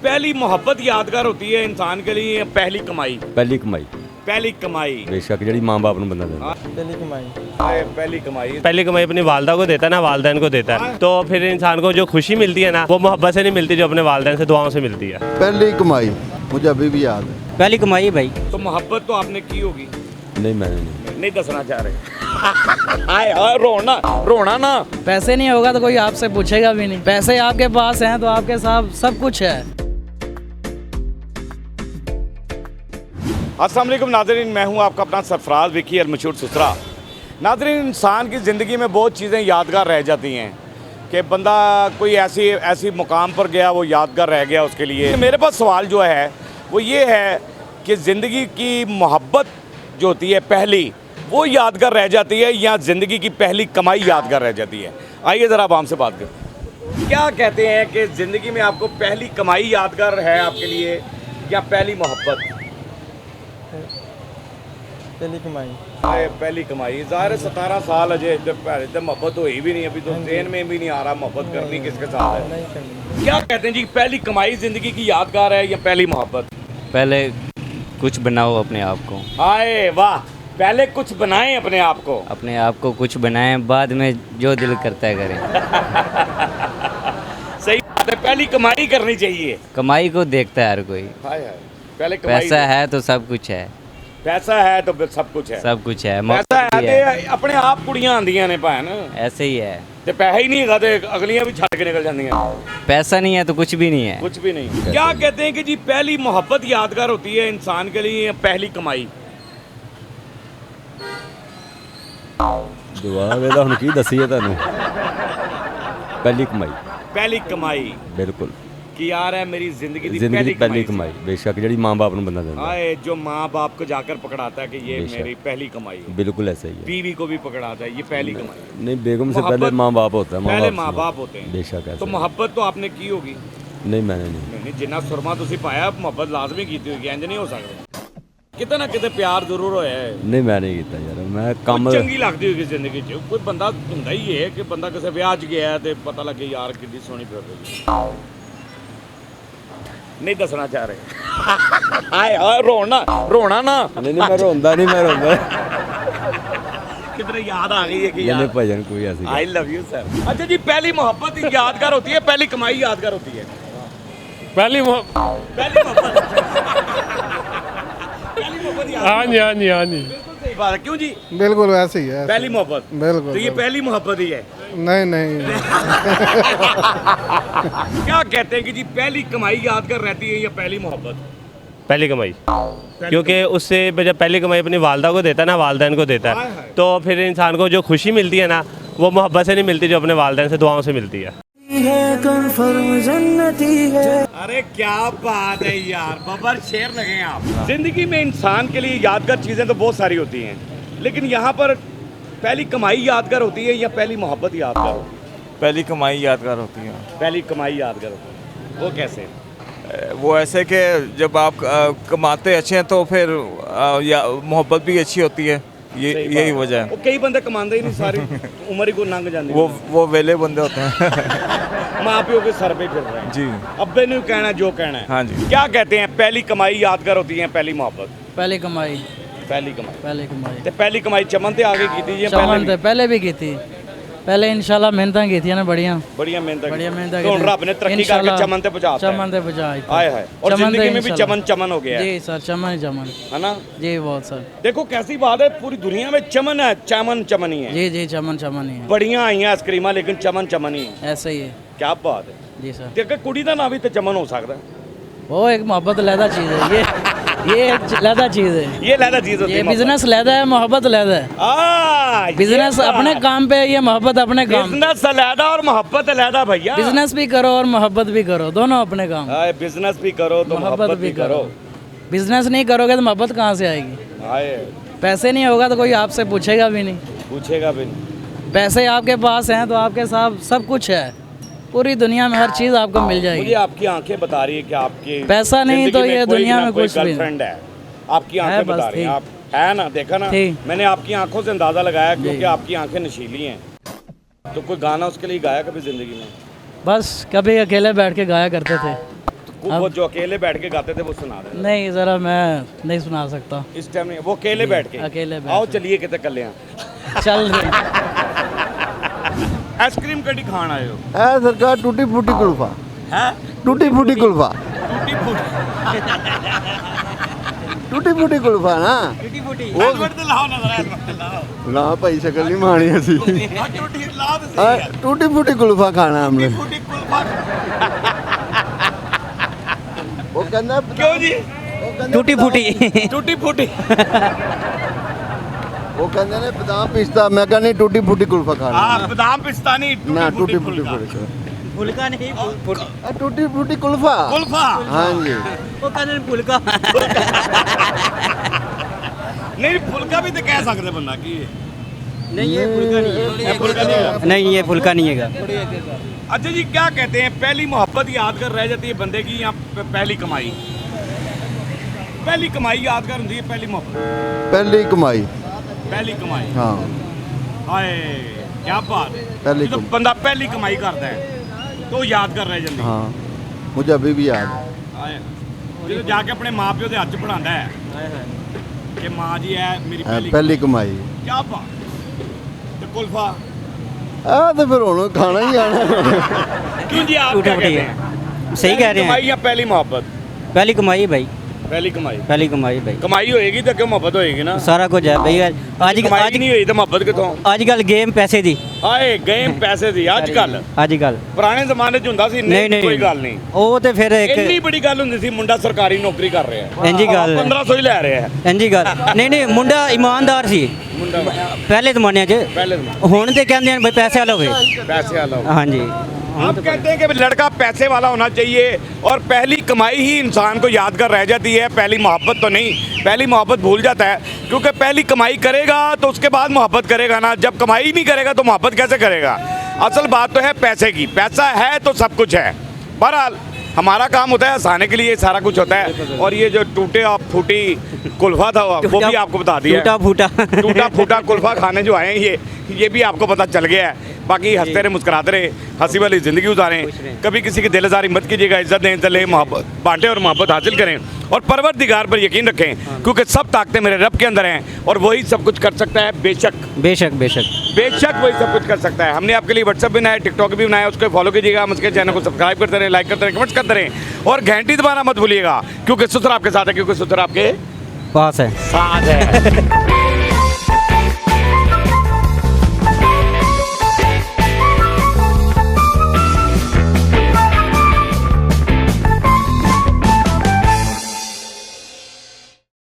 पहली मोहब्बत यादगार होती है इंसान के लिए, पहली कमाई? पहली कमाई पहली कमाई बेशक जी माँ बाप ਨੂੰ ਬੰਦਾ ਦਿੰਦਾ। पहली कमाई पहली कमाई अपनी वालदा को देता है ना, वालदैन को देता है, तो फिर इंसान को जो खुशी मिलती है ना वो मोहब्बत से नहीं मिलती, जो अपने वालदैन से दुआओं से मिलती है। पहली कमाई मुझे अभी भी याद है। पहली कमाई भाई। तो मोहब्बत तो आपने की होगी? नहीं मैंने नहीं दसना चाह रहे। आए हाय रोना रोना ना। पैसे नहीं होगा तो कोई आपसे पूछेगा भी नहीं, पैसे आपके पास हैं तो आपके साथ सब कुछ है। अस्सलाम वालेकुम नाज़रीन, मैं हूं आपका अपना सरफराज विकी अलमशहूर सुसरा। नाज़रीन, इंसान की ज़िंदगी में बहुत चीज़ें यादगार रह जाती हैं कि बंदा कोई ऐसी मुकाम पर गया, वो यादगार रह गया उसके लिए। मेरे पास सवाल जो है वो ये है कि ज़िंदगी की मोहब्बत जो होती है पहली, वो यादगार रह जाती है या ज़िंदगी की पहली कमाई यादगार रह जाती है? आइए ज़रा आप हमसे बात करें। क्या कहते हैं कि ज़िंदगी में आपको पहली कमाई यादगार है आपके लिए या पहली मोहब्बत? पहली कमाई। पहली कमाई। ज़ाहिर 17 साल अजय तो मोहब्बत हुई भी नहीं, अभी तो ज़हन में भी नहीं आ रहा मोहब्बत करनी किसके साथ है। क्या कहते हैं जी, पहली कमाई ज़िंदगी की यादगार है या पहली मोहब्बत? पहले कुछ बनाओ अपने आप को। आए वाह, पहले कुछ बनाएं अपने आप को। अपने आप को कुछ बनाएं, बाद में जो दिल करता है करें। सही बात है, पहली कमाई करनी चाहिए। कमाई को देखता है हर कोई। हाय हाय, पहले कमाई। पैसा है तो सब कुछ है। पैसा है तो सब कुछ है। सब कुछ है। पैसा मोहब्बत भी है है। ते अपने आप कुड़ियां आंदियां ने भैन, ऐसे ही है। ते पैसा ही नहीं है ते अगलियां भी छड़ के निकल जांदियां। पैसा नहीं है तो कुछ भी नहीं है। कुछ भी नहीं। क्या कहते हैं कि जी पहली मोहब्बत यादगार होती है इंसान के लिए या पहली कमाई? ਜਵਾਬ ਇਹਦਾ ਹੁਣ ਕੀ ਦਸੀਏ ਤੁਹਾਨੂੰ। ਪਹਿਲੀ ਕਮਾਈ। पहली कमाई ਬਿਲਕੁਲ कि यार है मेरी जिंदगी की ਜ਼ਿੰਦਗੀ ਦੀ ਪਹਿਲੀ थी। ਕਮਾਈ बेशक ਜਿਹੜੀ ਮਾँ बाप ਨੂੰ ਬੰਦਾ ਦਿੰਦਾ। आए जो माँ बाप को जाकर पकड़ाता है कि ये बेशक। मेरी पहली कमाई है। बिल्कुल ऐसा ही है। बीवी को भी पकड़ाता है, ये पहली कमाई। नहीं बेगम से मोहब्बत- पहले माँ बाप होता है। पहले माँ बाप होते हैं। बेशक ऐसा तो मोहब्बत तो आपने की होगी? नहीं मैंने नहीं। नहीं, जिन्ना सुरमा तुसी पाया मोहब्बत लाजमी की होगी, इंज नहीं हो सकता। किते ना किते प्यार जरूर होया है। नहीं मैं नहीं किया यार, मैं काम कोई चंगी लगती होगी जिंदगी च, कोई बंदा हुंदा ही है कि बंदा किसी विआह च गया ते पता लगे यार कितनी सोहनी फिर रही। नहीं दसना चाह रहे। आए हाय रोना रोना ना। नहीं नहीं मैं रोंदा नहीं, मैं रोंदा कितने याद आ गई है कि नहीं यार भजन कोई ऐसी आई लव यू सर। अच्छा जी, पहली मोहब्बत यादगार होती है, पहली कमाई यादगार होती है? पहली पहली मोहब्बत। पहली मोहब्बत यादगार। हाँ जी हाँ जी हाँ जी। बिल्कुल सही बात है। क्यों जी? बिल्कुल वैसे ही है। पहली मोहब्बत। बिल्कुल तो ये पहली मोहब्बत ही है। नहीं नहीं क्या कहते हैं कि जी पहली कमाई यादगार रहती है या पहली मोहब्बत? पहली कमाई, क्योंकि उससे जब पहली कमाई अपनी वालदा को देता है ना, वालदैन को देता हाय है, हाय। तो फिर इंसान को जो खुशी मिलती है ना वो मोहब्बत से नहीं मिलती, जो अपने वालदैन से दुआओं से मिलती है। अरे क्या बात है यार, बबर शेर लगे आप। जिंदगी में इंसान के लिए यादगार चीजें तो बहुत सारी होती हैं, लेकिन यहाँ पर पहली कमाई यादगार होती है या पहली मोहब्बत यादगार होती है? पहली कमाई यादगार होती है। पहली कमाई यादगार होती है, वो कैसे? वो ऐसे कि जब आप कमाते अच्छे हैं तो फिर मोहब्बत भी अच्छी होती है। यही वजह है। वो कई बंदे कमाते ही नहीं, सारी उम्र ही को लंघ जाती है। वो वेले बंदे होते हैं। माँ प्यो के सर पे फिर रहे हैं। जी अब्बे ने कहना जो कहना है। हाँ जी। क्या कहते हैं, पहली कमाई यादगार होती है पहली मोहब्बत? पहली कमाई। पहली कमाई। पहली कमाई। ते पहली कमाई चमन ते आगे की थी या चमन ते पहले भी की थी। पहले इंशाल्लाह मेहनत की थी ना, बढ़िया बढ़िया मेहनत बढ़िया मेहनत तो रब ने तरक्की करके चमन ते पहुंचा चमन ते पहुंचा। आए हाय। और जिंदगी में भी चमन चमन हो गया है। जी सर, चमन ही चमन है ना? जी बहुत सर। देखो कैसी बात है, पूरी दुनिया में चमन है, चमन चमन ही है। जी जी चमन चमन ही है। बड़ियां आई हैं आइसक्रीमां, लेकिन चमन चमन ही है। ऐसे ही है। क्या बात है जी सर। ते अगर कुड़ी दा ना भी ते चमन हो सकता है। वो एक मोहब्बत लहदा चीज़ है ये एक लहदा चीज़ है। ये लहदा चीज होती ये है। बिजनेस लहदा है, मोहब्बत लहदा है। बिजनेस अपने काम पे, ये मोहब्बत अपने काम। बिजनेस अलहदा और मोहब्बत अलहदा भैया। बिजनेस भी करो और मोहब्बत भी करो, दोनों अपने काम। बिजनेस भी करो तो मोहब्बत भी करो। बिजनेस नहीं करोगे तो मोहब्बत कहाँ से आएगी? आए पैसे नहीं होगा तो कोई आपसे पूछेगा भी नहीं, पूछेगा भी नहीं। पैसे आपके पास हैं तो आपके साथ सब कुछ है, पूरी दुनिया में हर चीज़ आपको मिल मुझे जाएगी। आपकी आंखें बता रही है कि आपकी पैसा नहीं जिंदगी तो ये कोई दुनिया ना में कोई कुछ भी नहीं। गर्लफ्रेंड है। आपकी है आंखें बस, बता रही हैं। ठीक। आप है ना, देखा ना, ठीक। मैंने आपकी आंखों से अंदाजा लगाया क्योंकि आपकी आंखें नशीली हैं। तो कोई गाना उसके लिए गाया कभी जिंदगी में? बस कभी अकेले बैठ के गाया करते थे। तो वो जो अकेले बैठ के गाते थे वो सुना रहे नहीं ज़रा मैं नहीं सुना सकता। इस टाइम नहीं, वो अकेले बैठ के अकेले बैठ आओ के। चलिए कितने कल चल रही आइसक्रीम कड़ी खान आए हो है सरकार टूटी फूटी कुल्फा हैं टूटी फूटी कुल्फा टूटी फूटी टूटी फूटी कुल्फा ना हेलमेट ते लाओ ना जरा हेलमेट ते लाओ ना भाई शक्ल नहीं मानी ऐसी हाँ, टूटी ला तो सही है टूटी फूटी कुल्फा खाना हमने टूटी कुल्फा वो कहना क्यों जी टूटी फूटी टूटी फूटी वो कहते ने बादाम पिस्ता मैं कहनी टूटी फूटी कुल्फा खाना हाँ बादाम पिस्ता नहीं ना टूटी फूटी फुल्का। कुल्फा फुल्का नहीं टूटी फूटी कुल्फा कुल्फा हाँ जी वो कहने फुल्का नहीं फुल्का भी तो कह सकते बंदा की नहीं ये फुल्का नहीं ये फुल्का नहीं है। नहीं ये फुल्का नहीं है। अच्छा जी क्या कहते हैं पहली मोहब्बत यादगार रह जाती है बंदे की या पहली कमाई यादगार होती है पहली मोहब्बत पहली कमाई पहली कमाई हाँ हाय क्या बात है पहली ਜਦੋਂ ਬੰਦਾ ਪਹਿਲੀ ਕਮਾਈ ਕਰਦਾ ਹੈ तो यादगार रह ਜਾਂਦੀ हाँ मुझे अभी भी याद है ਹਾਏ ਜਦੋਂ ਜਾ ਕੇ ਆਪਣੇ ਮਾਪਿਓ ਦੇ ਹੱਥ 'ਚ ਪੜਾਉਂਦਾ ਹੈ ਕਿ ਮਾਂ ਜੀ ਇਹ ਮੇਰੀ ਪਹਿਲੀ पहली कमाई क्या बात ਤੇ ਕੁਲਫਾ तो फिर हूँ खाना ही आना क्यों जी आप क्या कहते हैं सही कह रहे हैं। कमाई या पहली मोहब्बत पहली कमाई भाई पहली कमाई पहली कमाई भाई कमाई होएगी तो क्यों मोहब्बत होएगी ना सारा कुछ है भाई आज कमाई नहीं हुई तो मोहब्बत कितों आजकल गेम पैसे दी हाए गेम पैसे ਦੀ ਅੱਜ ਕੱਲ आजकल ਪੁਰਾਣੇ ਜ਼ਮਾਨੇ 'ਚ ਹੁੰਦਾ ਸੀ ਨਹੀਂ ਕੋਈ ਗੱਲ ਨਹੀਂ ਉਹ ਤੇ ਫਿਰ ਇੰਨੀ ਬੜੀ ਗੱਲ ਹੁੰਦੀ ਸੀ ਮੁੰਡਾ ਸਰਕਾਰੀ ਨੌਕਰੀ ਕਰ ਰਿਹਾ ਹੈ ਇੰਜੀ ਗੱਲ 1500 ਹੀ ਲੈ ਰਿਹਾ ਹੈ ਇੰਜੀ ਗੱਲ ਨਹੀਂ ਮੁੰਡਾ ਇਮਾਨਦਾਰ ਸੀ ਮੁੰਡਾ ਪਹਿਲੇ ਜ਼ਮਾਨੇ 'ਚ ਪਹਿਲੇ ਜ਼ਮਾਨੇ ਹੁਣ ਤੇ ਕਹਿੰਦੇ ਨੇ ਬਈ ਪੈਸੇ ਵਾਲਾ ਹੋਵੇ पैसे वाला हो। ਹਾਂਜੀ आप कहते हैं कि लड़का पैसे वाला होना चाहिए और पहली कमाई ही इंसान को यादगार रह जाती है पहली मोहब्बत तो नहीं पहली मोहब्बत भूल जाता है क्योंकि पहली कमाई करेगा तो उसके बाद मोहब्बत करेगा ना जब कमाई नहीं करेगा तो मोहब्बत कैसे करेगा असल बात तो है पैसे की पैसा है तो सब कुछ है बहरहाल हमारा काम होता है हंसाने के लिए सारा कुछ होता है और ये जो टूटे और फूटी कुल्फा था वो भी आपको बता दिया टूटा फूटा कुल्फा खाने जो आए हैं ये भी आपको पता चल गया है बाकी हंसते रहे मुस्कुराते रहे हंसी वाली ज़िंदगी गुजारें कभी किसी की दिलदारी मत कीजिएगा इज्जत दें इज्जत लें मोहब्बत बांटें और मोहब्बत हासिल करें और परवरदिगार पर यकीन रखें क्योंकि सब ताकतें मेरे रब के अंदर हैं और वही सब कुछ कर सकता है बेशक बेशक बेशक बेशक वही सब कुछ कर सकता है हमने आपके लिए व्हाट्सअप भी बनाया टिकटॉक भी बनाया उसको फॉलो कीजिएगा हम उसके चैनल को सब्सक्राइब करते रहें लाइक करते रहें कमेंट्स करते रहें और घंटी दबाना मत भूलिएगा क्योंकि सुथरा आपके साथ है क्योंकि सुथरा आपके पास है साथ है